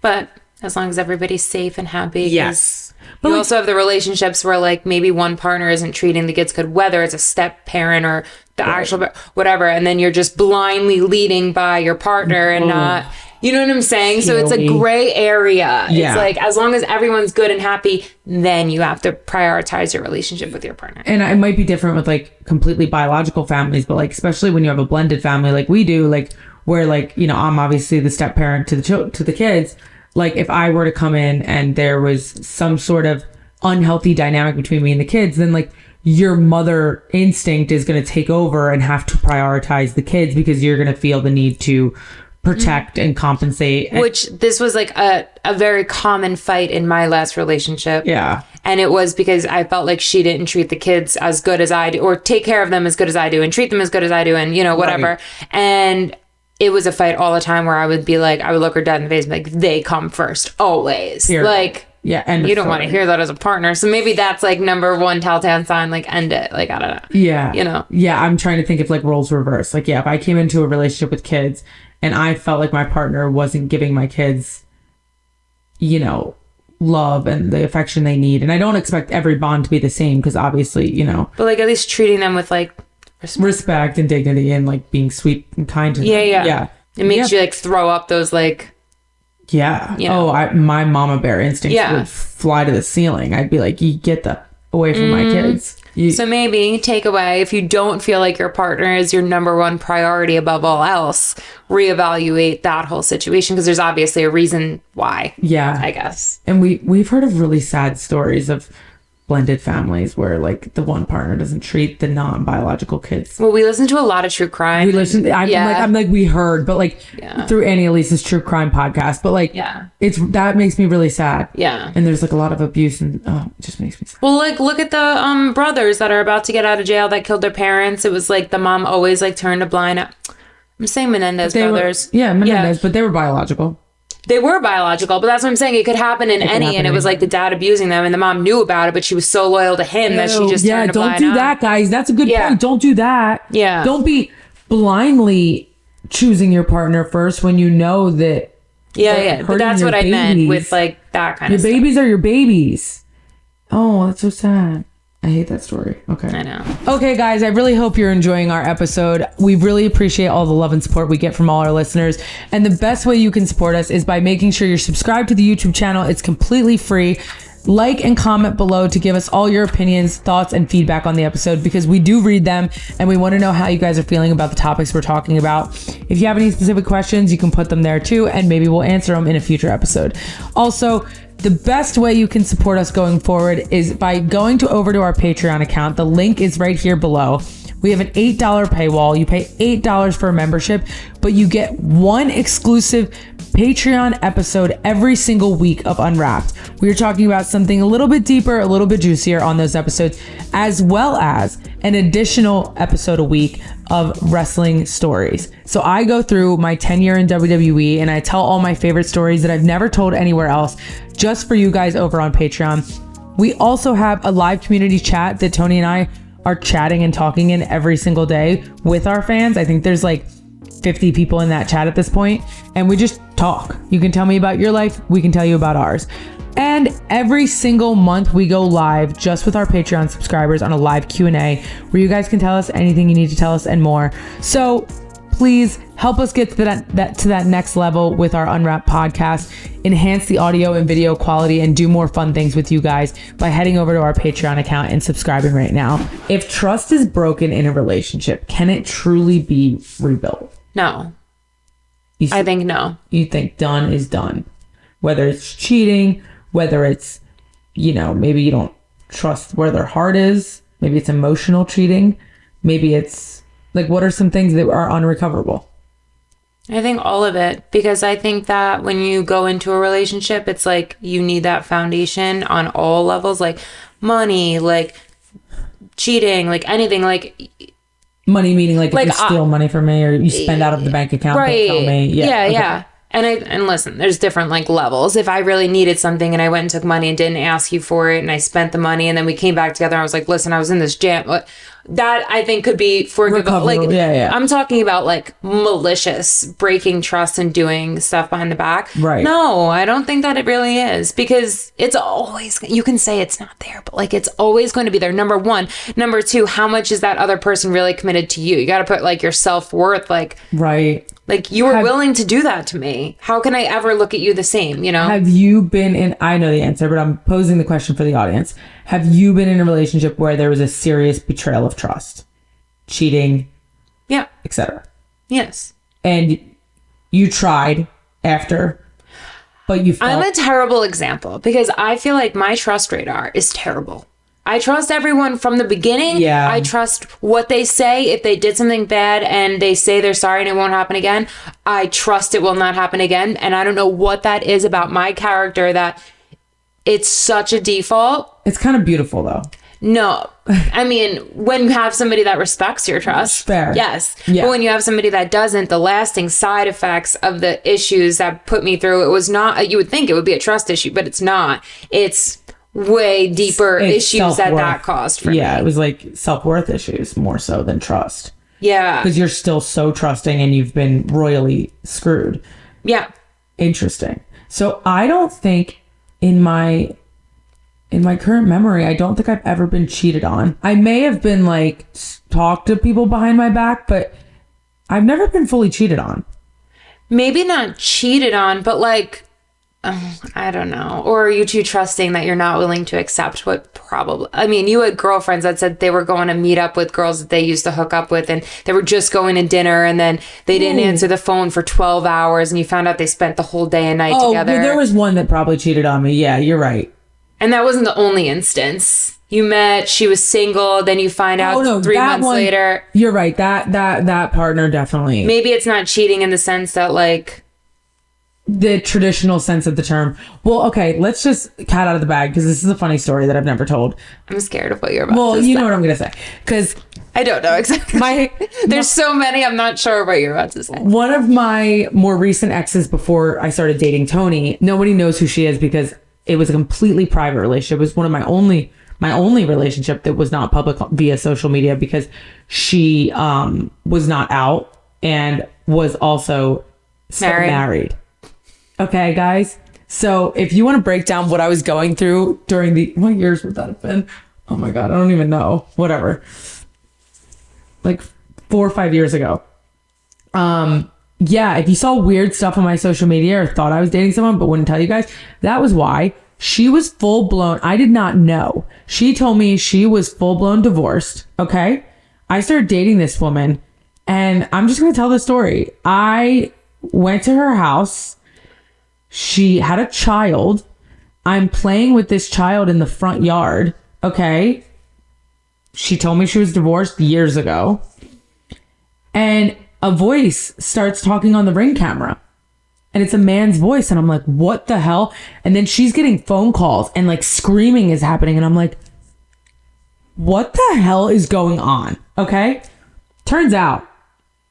But as long as everybody's safe and happy. Yes. But you also have the relationships where like maybe one partner isn't treating the kids good, whether it's a step parent or the actual whatever, and then you're just blindly leading by your partner and not, you know what I'm saying? So it's a gray area. Yeah. It's like as long as everyone's good and happy, then you have to prioritize your relationship with your partner. And it might be different with like completely biological families, but like especially when you have a blended family like we do, like where like, you know, I'm obviously the step parent to the kids. Like if I were to come in and there was some sort of unhealthy dynamic between me and the kids, then like your mother instinct is going to take over and have to prioritize the kids because you're going to feel the need to protect and compensate. Which this was like a very common fight in my last relationship. Yeah. And it was because I felt like she didn't treat the kids as good as I do, or take care of them as good as I do and treat them as good as I do. And, you know, whatever. Right. And it was a fight all the time where I would be like, I would look her dead in the face and be like, they come first, always. Here. Like, yeah, and you don't want to hear that as a partner. So maybe that's like number one telltale sign, like end it. Like, I don't know. Yeah. You know? Yeah, I'm trying to think if like roles reverse. Like, yeah, if I came into a relationship with kids and I felt like my partner wasn't giving my kids, you know, love and the affection they need. And I don't expect every bond to be the same because obviously, you know. But like at least treating them with like respect and dignity and like being sweet and kind to them. Yeah. It makes you like throw up those like. Yeah. You know. My mama bear instincts would fly to the ceiling. I'd be like, you get the away from my kids. So maybe takeaway, if you don't feel like your partner is your number one priority above all else, reevaluate that whole situation because there's obviously a reason why. Yeah. I guess. And we've heard of really sad stories of blended families where like the one partner doesn't treat the non-biological kids. Well, we listen to a lot of true crime. I'm like we heard, but like through Annie Elise's true crime podcast, but like that makes me really sad. Yeah. And there's like a lot of abuse and it just makes me sad. Well, like look at the brothers that are about to get out of jail that killed their parents. It was like the mom always like turned a blind eye. I'm saying Menendez brothers. Menendez, but they were biological. They were biological, but that's what I'm saying. It could happen in any, and it was like the dad abusing them, and the mom knew about it, but she was so loyal to him that she just turned a blind eye. Don't do that, guys. That's a good point. Don't do that. Yeah. Don't be blindly choosing your partner first when you know that. Yeah. But that's what I meant with like that kind of stuff. Your babies are your babies. Oh, that's so sad. I hate that story. Okay. I know. Okay, guys, I really hope you're enjoying our episode. We really appreciate all the love and support we get from all our listeners. And the best way you can support us is by making sure you're subscribed to the YouTube channel. It's completely free. Like and comment below to give us all your opinions, thoughts, and feedback on the episode because we do read them and we want to know how you guys are feeling about the topics we're talking about. If you have any specific questions, you can put them there too, and maybe we'll answer them in a future episode. Also, the best way you can support us going forward is by going over to our Patreon account. The link is right here below. We have an $8 paywall. You pay $8 for a membership, but you get one exclusive Patreon episode every single week of Unwrapped. We are talking about something a little bit deeper, a little bit juicier on those episodes, as well as an additional episode a week of wrestling stories. So I go through my tenure in WWE and I tell all my favorite stories that I've never told anywhere else just for you guys over on Patreon. We also have a live community chat that Toni and I are chatting and talking in every single day with our fans. I think there's like 50 people in that chat at this point, and we just talk. You can tell me about your life. We can tell you about ours. And every single month we go live just with our Patreon subscribers on a live Q&A where you guys can tell us anything you need to tell us and more. So please help us get to that next level with our Unwrapped podcast, enhance the audio and video quality, and do more fun things with you guys by heading over to our Patreon account and subscribing right now. If trust is broken in a relationship, can it truly be rebuilt? No. I think no. You think done is done. Whether it's cheating, whether it's, maybe you don't trust where their heart is. Maybe it's emotional cheating. Maybe it's like, what are some things that are unrecoverable? I think all of it, because I think that when you go into a relationship, it's like you need that foundation on all levels, like money, like cheating, like anything, like money, meaning like if you steal money from me or you spend out of the bank account, right? Don't tell me. Yeah. And listen, there's different like levels. If I really needed something and I went and took money and didn't ask you for it and I spent the money and then we came back together and I was like, listen, I was in this jam. That I think could be forgivable. Like, I'm talking about like malicious breaking trust and doing stuff behind the back. Right. No, I don't think that it really is, because it's always, you can say it's not there, but like it's always going to be there. Number one. Number two, how much is that other person really committed to you? You got to put like your self-worth, like, right. Like you were willing to do that to me. How can I ever look at you the same, Have you been in, I know the answer, but I'm posing the question for the audience. Have you been in a relationship where there was a serious betrayal of trust? Cheating? Yeah. Etc. Yes. And you tried after, but you felt... I'm a terrible example because I feel like my trust radar is terrible. I trust everyone from the beginning. Yeah. I trust what they say. If they did something bad and they say they're sorry and it won't happen again, I trust it will not happen again. And I don't know what that is about my character that it's such a default. It's kind of beautiful though. No. I mean, when you have somebody that respects your trust. Fair. Yes. Yeah. But when you have somebody that doesn't, the lasting side effects of the issues that put me through, it was not, you would think it would be a trust issue, but it's not. It's way deeper issues that caused for me. Yeah, it was like self-worth issues more so than trust. Yeah. Because you're still so trusting and you've been royally screwed. Yeah. Interesting. So I don't think in my current memory, I don't think I've ever been cheated on. I may have been like talked to people behind my back, but I've never been fully cheated on. Maybe not cheated on, but like, I don't know. Or are you too trusting that you're not willing to accept what probably... I mean, you had girlfriends that said they were going to meet up with girls that they used to hook up with, and they were just going to dinner, and then they didn't answer the phone for 12 hours, and you found out they spent the whole day and night together. There was one that probably cheated on me. Yeah, you're right. And that wasn't the only instance. You met, she was single, then you find out 3 months later. You're right. That partner definitely. Maybe it's not cheating in the sense that like the traditional sense of the term. Well, okay, let's just cat out of the bag because this is a funny story that I've never told. I'm scared of what you're about to say. Well, you know what I'm going to say. Because I don't know exactly. There's so many, I'm not sure what you're about to say. One of my more recent exes before I started dating Toni, nobody knows who she is because it was a completely private relationship. It was one of my only relationship that was not public via social media because she was not out and was also married. Okay, guys. So if you want to break down what I was going through during what years would that have been? Oh my God, I don't even know. Whatever. Like 4 or 5 years ago. Yeah, if you saw weird stuff on my social media or thought I was dating someone but wouldn't tell you guys, that was why. She was full blown. I did not know. She told me she was full blown divorced. Okay. I started dating this woman and I'm just going to tell the story. I went to her house. She had a child. I'm playing with this child in the front yard. Okay. She told me she was divorced years ago. And a voice starts talking on the Ring camera. And it's a man's voice. And I'm like, what the hell? And then she's getting phone calls and like screaming is happening. And I'm like, what the hell is going on? Okay. Turns out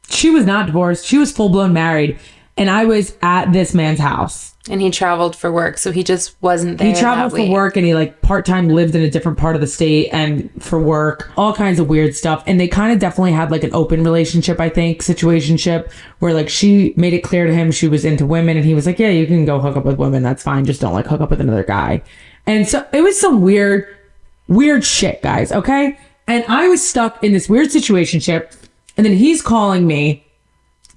she was not divorced. She was full blown married. And I was at this man's house. And he traveled for work. So he just wasn't there. He traveled for work and he like part-time lived in a different part of the state and for work, all kinds of weird stuff. And they kind of definitely had like an open relationship, I think, situationship where like she made it clear to him she was into women and he was like, yeah, you can go hook up with women. That's fine. Just don't like hook up with another guy. And so it was some weird shit, guys. Okay. And I was stuck in this weird situationship. And then he's calling me.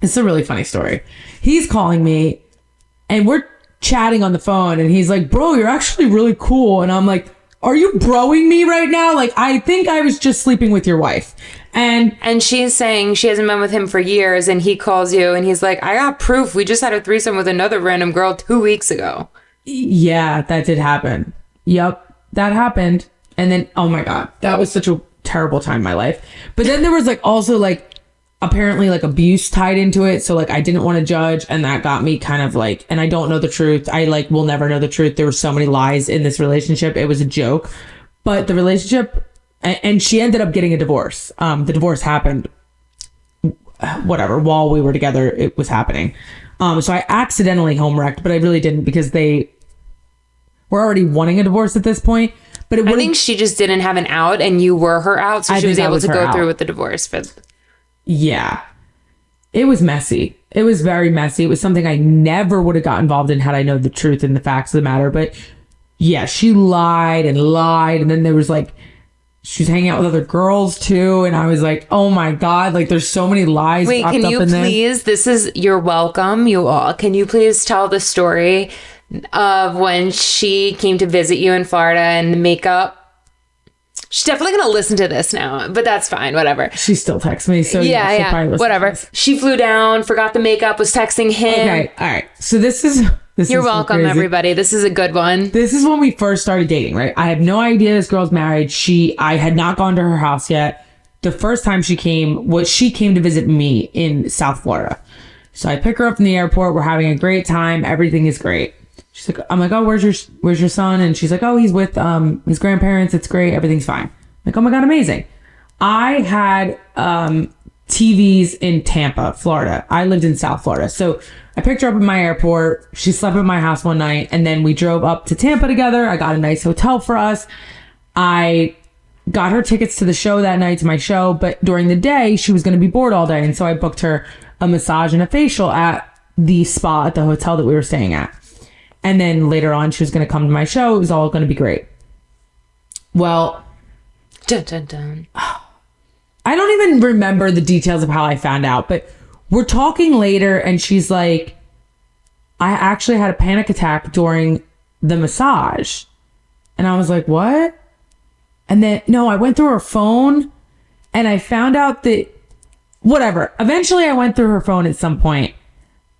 It's a really funny story. He's calling me and we're chatting on the phone and he's like, bro, you're actually really cool. And I'm like, are you broing me right now? Like, I think I was just sleeping with your wife. And she's saying she hasn't been with him for years. And he calls you and he's like, I got proof. We just had a threesome with another random girl 2 weeks ago. Yeah, that did happen. Yep, that happened. And then, oh my God, that was such a terrible time in my life. But then there was like also like apparently like abuse tied into it. So like I didn't want to judge and that got me kind of like, and I don't know the truth. I like will never know the truth. There were so many lies in this relationship. It was a joke. But the relationship, and she ended up getting a divorce. The divorce happened, whatever, while we were together, it was happening. So I accidentally home wrecked, but I really didn't because they were already wanting a divorce at this point. But I think she just didn't have an out and you were her out. So she was able to go through with the divorce. Yeah, it was messy. It was very messy. It was something I never would have got involved in had I known the truth and the facts of the matter. But yeah, she lied. And then there was like, she was hanging out with other girls too. And I was like, oh my God, like there's so many lies. Wait, can you please, you're welcome, you all. Can you please tell the story of when she came to visit you in Florida and the makeup? She's definitely going to listen to this now, but that's fine. Whatever. She still texts me. So yeah, whatever. She flew down, forgot the makeup, was texting him. Okay. All right. So this is You're welcome, everybody. This is a good one. This is when we first started dating, right? I have no idea this girl's married. I had not gone to her house yet. The first time she came to visit me in South Florida. So I pick her up from the airport. We're having a great time. Everything is great. She's like, I'm like, oh, where's your son? And she's like, oh, he's with his grandparents. It's great. Everything's fine. I'm like, oh my God, amazing. I had TVs in Tampa, Florida. I lived in South Florida. So I picked her up at my airport. She slept at my house one night. And then we drove up to Tampa together. I got a nice hotel for us. I got her tickets to the show that night, to my show. But during the day, she was going to be bored all day. And so I booked her a massage and a facial at the spa at the hotel that we were staying at. And then later on, she was going to come to my show. It was all going to be great. Well, dun, dun, dun. I don't even remember the details of how I found out, but we're talking later and she's like, I actually had a panic attack during the massage. And I was like, what? And then, no, I went through her phone and I found out that, whatever. Eventually, I went through her phone at some point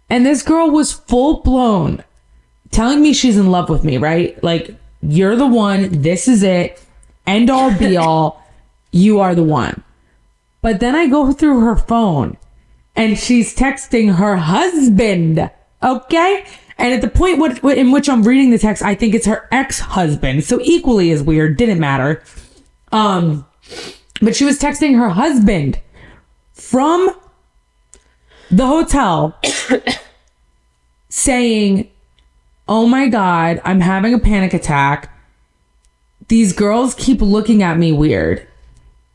and this girl was full blown telling me she's in love with me, right? Like you're the one. This is it. End all be all. You are the one. But then I go through her phone and she's texting her husband. Okay? And at the point in which I'm reading the text, I think it's her ex-husband. So equally as weird. Didn't matter. But she was texting her husband from the hotel saying, oh my God, I'm having a panic attack. These girls keep looking at me weird.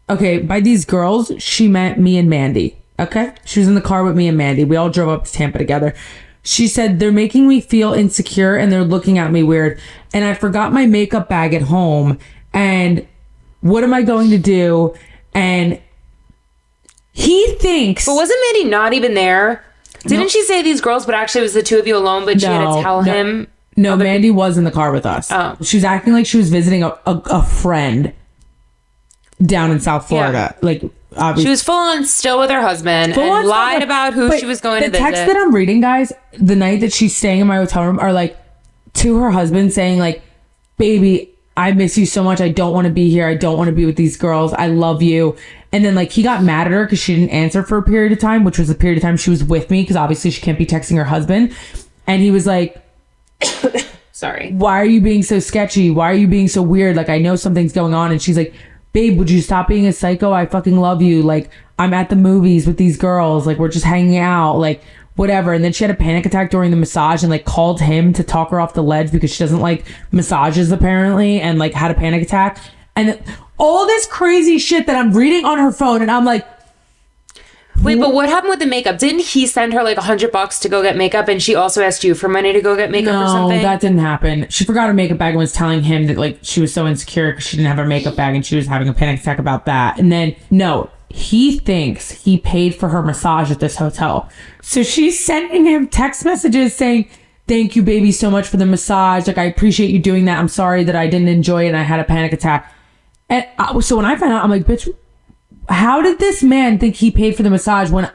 Okay, by these girls, she meant me and Mandy. Okay? She was in the car with me and Mandy. We all drove up to Tampa together. She said, they're making me feel insecure and they're looking at me weird. And I forgot my makeup bag at home. And what am I going to do? And he thinks... But wasn't Mandy not even there? Didn't she say these girls, but actually it was the two of you alone, but she had to tell him? No, Mandy was in the car with us. Oh. She was acting like she was visiting a friend down in South Florida. Yeah. Like, obviously. She was full on still with her husband and lied about who she was going to visit. The text that I'm reading, guys, the night that she's staying in my hotel room are like to her husband saying like, baby, I miss you so much. I don't want to be here. I don't want to be with these girls. I love you. And then like he got mad at her because she didn't answer for a period of time, which was the period of time she was with me because obviously she can't be texting her husband. And he was like, sorry, why are you being so sketchy? Why are you being so weird? Like, I know something's going on. And she's like, babe, would you stop being a psycho? I fucking love you. Like, I'm at the movies with these girls. Like, we're just hanging out. Like, whatever. And then she had a panic attack during the massage and like called him to talk her off the ledge because she doesn't like massages apparently, and like had a panic attack. And all this crazy shit that I'm reading on her phone. And I'm like, wait, but what happened with the makeup? Didn't he send her like $100 to go get makeup, and she also asked you for money to go get makeup or something? No, that didn't happen. She forgot her makeup bag and was telling him that like she was so insecure because she didn't have her makeup bag and she was having a panic attack about that. And then no, he thinks he paid for her massage at this hotel. So she's sending him text messages saying, thank you, baby, so much for the massage. Like, I appreciate you doing that. I'm sorry that I didn't enjoy it and I had a panic attack. And so when I found out, I'm like, bitch, how did this man think he paid for the massage when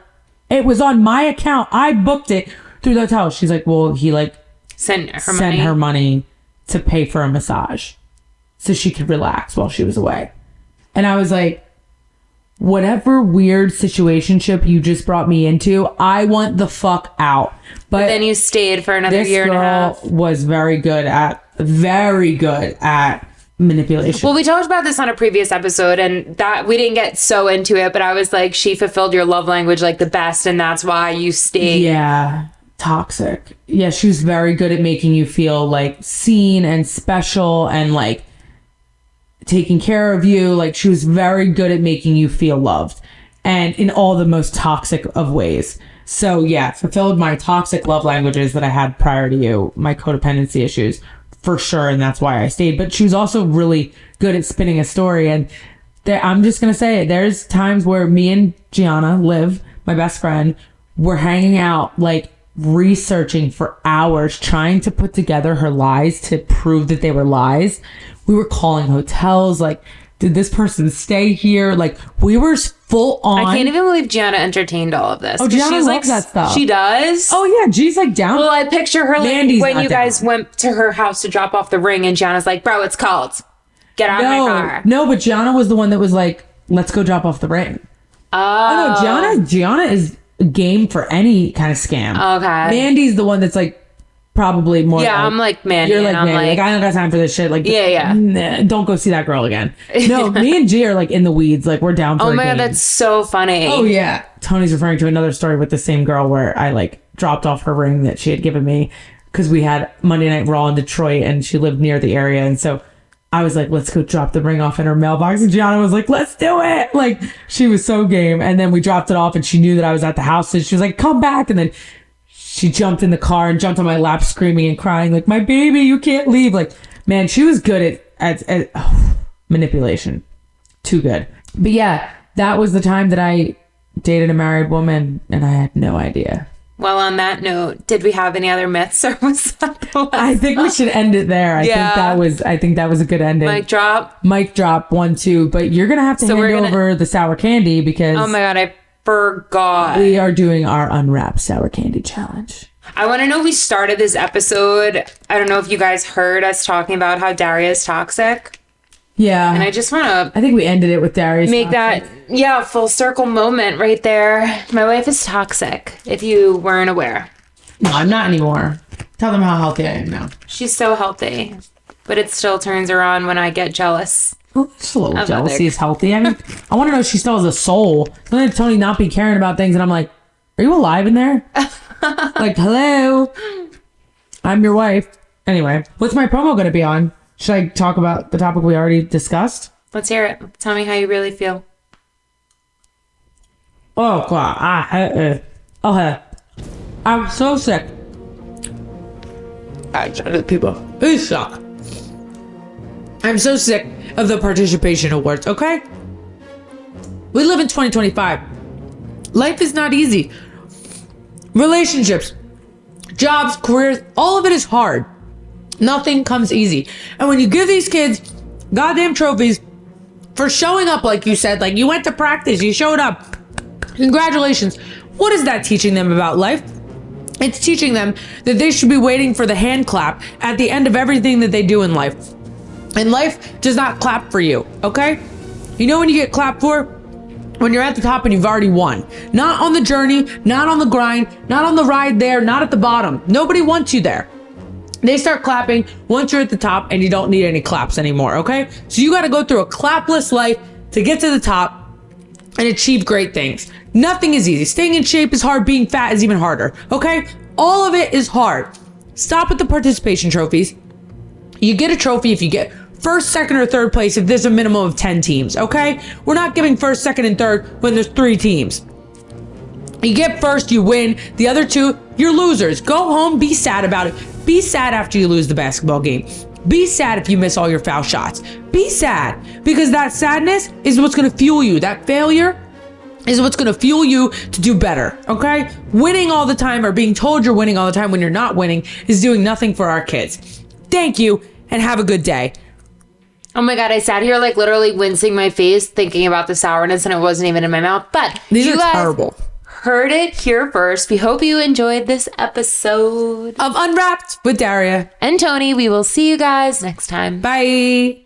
it was on my account? I booked it through the hotel. She's like, well, he like sent her money to pay for a massage so she could relax while she was away. And I was like, whatever weird situationship you just brought me into, I want the fuck out. But then you stayed for another year and a half. This girl was very good at manipulation. Well, we talked about this on a previous episode, and that we didn't get so into it, but I was like, she fulfilled your love language like the best, and that's why you stayed. Yeah, toxic. Yeah, she was very good at making you feel like seen and special and like taking care of you. Like, she was very good at making you feel loved, and in all the most toxic of ways. So yeah, fulfilled my toxic love languages that I had prior to you, my codependency issues. For sure, and that's why I stayed. But she was also really good at spinning a story. And I'm just going to say it. There's times where me and Gianna, Liv, my best friend, were hanging out, like researching for hours, trying to put together her lies to prove that they were lies. We were calling hotels, like, did this person stay here? Like, we were full on. I can't even believe Gianna entertained all of this. Oh, Gianna loves that stuff. She does? Oh, yeah. G's like down. Well, I picture her like Mandy's when you down. guys went to her house to drop off the ring, and Gianna's like, bro, it's called. Get out of my car. No, but Gianna was the one that was like, let's go drop off the ring. Oh, no, Gianna is game for any kind of scam. Okay. Mandy's the one that's like, probably more. Yeah, I'm like Mandy. You're like Mandy. Like, I don't got time for this shit. Like, yeah. Nah, don't go see that girl again. No, me and G are like in the weeds. Like, we're down for Oh a my game. God, that's so funny. Oh yeah. Tony's referring to another story with the same girl where I like dropped off her ring that she had given me because we had Monday Night Raw in Detroit and she lived near the area. And so I was like, let's go drop the ring off in her mailbox. And Gianna was like, let's do it. Like, she was so game. And then we dropped it off and she knew that I was at the house. And she was like, come back. And then she jumped in the car and jumped on my lap screaming and crying like, my baby, you can't leave. Like, man, she was good at manipulation. Too good. But yeah, that was the time that I dated a married woman and I had no idea. Well, on that note, did we have any other myths or was that the last? I think we should end it there. I think that was a good ending. Mic drop. 1, 2. But you're gonna have to hand over the sour candy because oh my God, I forgot. We are doing our Unwrapped sour candy challenge. I want to know, we started this episode. I don't know if you guys heard us talking about how Daria is toxic. Yeah. And I just want to I think we ended it with Daria's make toxic. that, full circle moment right there. My wife is toxic, if you weren't aware. No, I'm not anymore. Tell them how healthy I am now. She's so healthy, but it still turns her on when I get jealous. Well, just a little Of jealousy other- is healthy. I mean, I want to know if she still has a soul. Sometimes Tony not be caring about things, and I'm like, are you alive in there? Like, hello? I'm your wife. Anyway, what's my promo going to be on? Should I talk about the topic we already discussed? Let's hear it. Tell me how you really feel. Oh, God. I'm so sick. People, who suck. I'm so sick of the participation awards, okay? We live in 2025. Life is not easy. Relationships, jobs, careers, all of it is hard. Nothing comes easy. And when you give these kids goddamn trophies for showing up, like you said, like you went to practice, you showed up. Congratulations. What is that teaching them about life? It's teaching them that they should be waiting for the hand clap at the end of everything that they do in life. And life does not clap for you, okay? You know when you get clapped for? When you're at the top and you've already won. Not on the journey, not on the grind, not on the ride there, not at the bottom. Nobody wants you there. They start clapping once you're at the top and you don't need any claps anymore, okay? So you gotta go through a clapless life to get to the top and achieve great things. Nothing is easy. Staying in shape is hard. Being fat is even harder, okay? All of it is hard. Stop with the participation trophies. You get a trophy if you get first, second, or third place if there's a minimum of 10 teams, okay? We're not giving first, second, and third when there's 3 teams. You get first, you win. The other 2, you're losers. Go home, be sad about it. Be sad after you lose the basketball game. Be sad if you miss all your foul shots. Be sad, because that sadness is what's gonna fuel you. That failure is what's gonna fuel you to do better, okay? Winning all the time or being told you're winning all the time when you're not winning is doing nothing for our kids. Thank you, and have a good day. Oh my God, I sat here like literally wincing my face thinking about the sourness and it wasn't even in my mouth. But These you are guys terrible. heard it here first. We hope you enjoyed this episode Of Unwrapped with Daria. and Toni. We will see you guys next time. Bye.